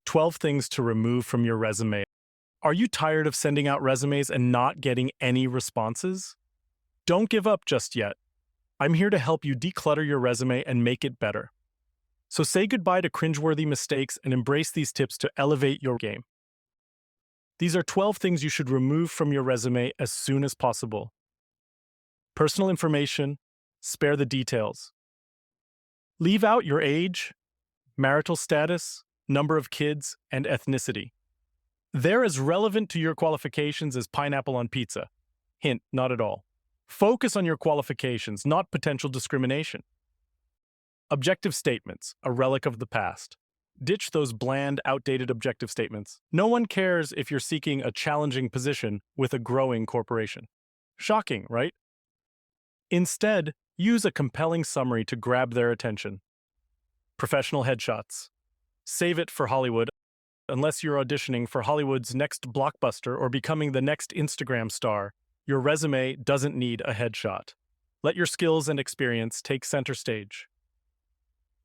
12 things to remove from your resume. Are you tired of sending out resumes and not getting any responses? Don't give up just yet. I'm here to help you declutter your resume and make it better. So say goodbye to cringeworthy mistakes and embrace these tips to elevate your game. These are 12 things you should remove from your resume as soon as possible. Personal information, spare the details. Leave out your age, marital status, number of kids, and ethnicity. They're as relevant to your qualifications as pineapple on pizza. Hint, not at all. Focus on your qualifications, not potential discrimination. Objective statements, a relic of the past. Ditch those bland, outdated objective statements. No one cares if you're seeking a challenging position with a growing corporation. Shocking, right? Instead, use a compelling summary to grab their attention. Professional headshots. Save it for Hollywood, unless you're auditioning for Hollywood's next blockbuster or becoming the next Instagram star. Your resume doesn't need a headshot. Let your skills and experience take center stage.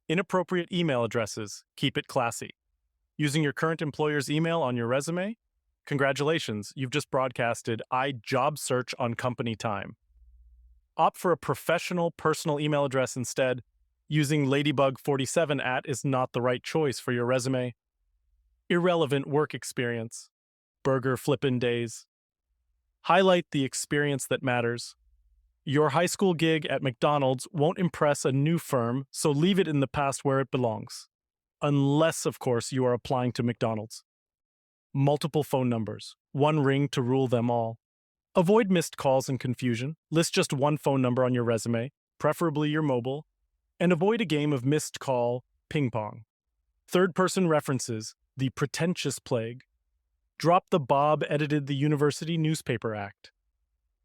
Inappropriate email addresses. Keep it classy. Using your current employer's email on your resume? Congratulations, you've just broadcasted I job search on company time. Opt for a professional personal email address instead. Using ladybug47 is not the right choice for your resume. Irrelevant work experience. Burger flippin' days. Highlight the experience that matters. Your high school gig at McDonald's won't impress a new firm, so leave it in the past where it belongs. Unless, of course, you are applying to McDonald's. Multiple phone numbers. One ring to rule them all. Avoid missed calls and confusion. List just one phone number on your resume, preferably your mobile, and avoid a game of missed call ping pong. Third-person references, the pretentious plague. Drop the Bob edited the University Newspaper Act.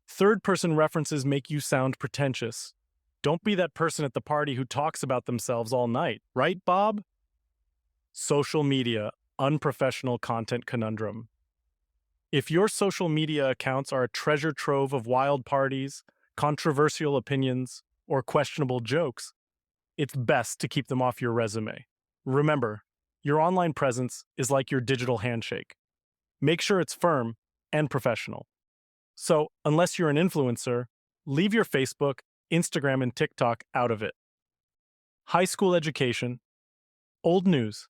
Third-person references make you sound pretentious. Don't be that person at the party who talks about themselves all night, right, Bob? Social media, unprofessional content conundrum. If your social media accounts are a treasure trove of wild parties, controversial opinions, or questionable jokes, it's best to keep them off your resume. Remember, your online presence is like your digital handshake. Make sure it's firm and professional. So, unless you're an influencer, leave your Facebook, Instagram, and TikTok out of it. High school education. Old news.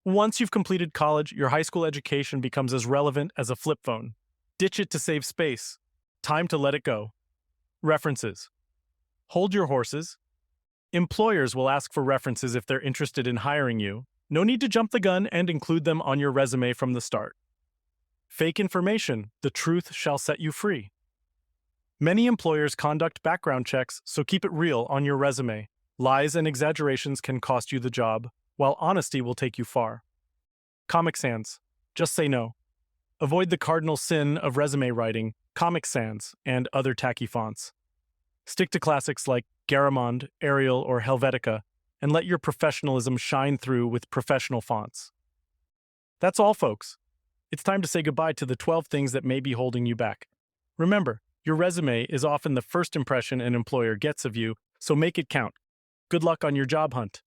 Once you've completed college, your high school education becomes as relevant as a flip phone. Ditch it to save space. Time to let it go. References. Hold your horses. Employers will ask for references if they're interested in hiring you. No need to jump the gun and include them on your resume from the start. Fake information. The truth shall set you free. Many employers conduct background checks, so keep it real on your resume. Lies and exaggerations can cost you the job, while honesty will take you far. Comic Sans. Just say no. Avoid the cardinal sin of resume writing, Comic Sans, and other tacky fonts. Stick to classics like Garamond, Arial, or Helvetica, and let your professionalism shine through with professional fonts. That's all, folks. It's time to say goodbye to the 12 things that may be holding you back. Remember, your resume is often the first impression an employer gets of you, so make it count. Good luck on your job hunt.